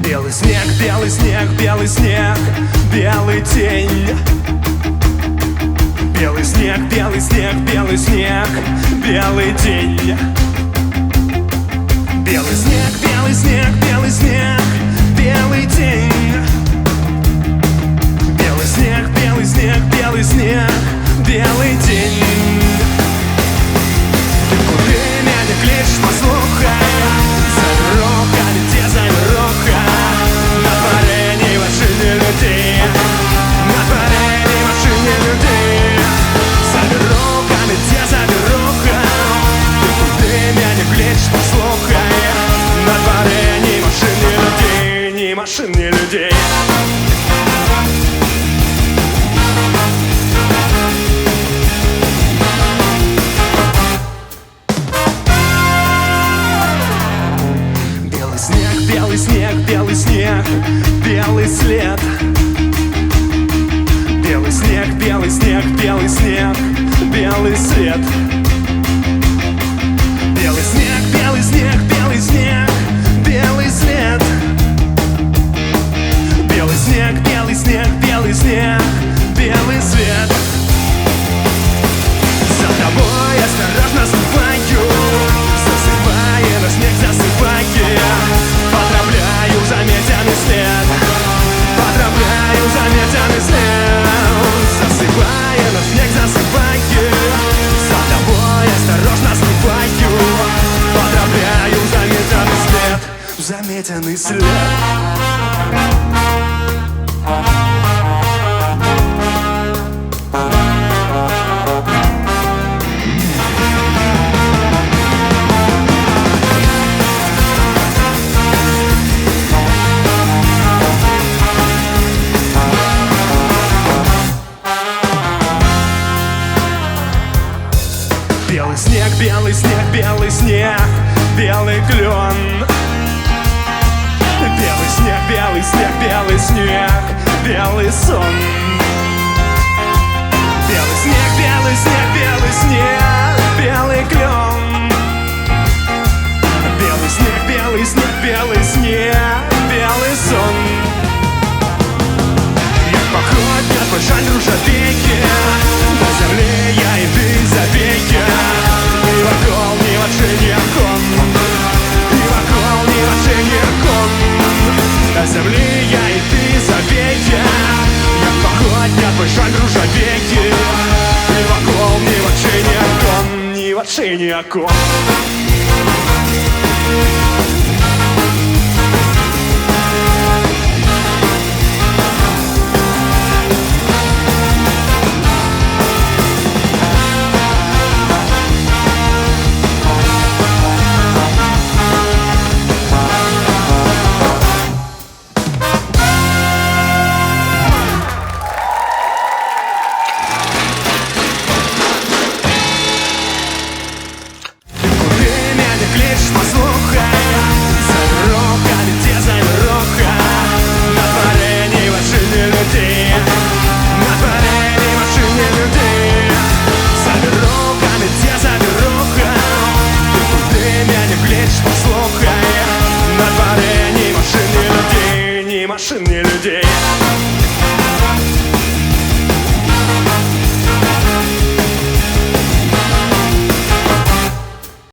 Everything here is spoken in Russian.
Белый снег, белый снег, белый снег, белый день. Белый снег, белый снег, белый снег, белый день. Белый снег, белый снег, белый снег, белый день. Белый снег, белый снег, белый снег, белый день. Ты куды меня кличешь, послухай, завируха, где завируха? На дворе не машине людей, на дворе не машине людей. Завируха, где завируха? Ты куды меня кличешь, послухай, на дворе не машине людей, не машине людей. Белый снег, белый снег, белый след. Белый снег, белый снег, белый снег, белый след. Белый снег, белый снег, белый снег, белый след. Белый снег, белый снег, белый снег, белый свет. За тобой осторожно ступаю, засыпая на снег, засыпая. Поздравляю, заметенный след, поздравляю, заметенный след. Засыпая на снег, засыпаю, за тобой осторожно ступаю. Поздравляю, заметенный след, заметенный след. Белый снег, белый снег, белый снег, белый клен. Белый снег, белый снег, белый снег, белый сон. Белый снег, белый снег, белый снег, белый клен. Белый снег, белый снег, белый снег, белый сон. Я поход, я твой жанр ружавейки, на земле я и ты забейки. Ни вокруг, ни вообще ни окон, ни вокруг, ни вообще ни окон. На земле я и ты забейки. Я поход, я твой жанр ружавейки. Ни вокруг, ни вообще ни окон, ни вообще ни окон. Машины людей.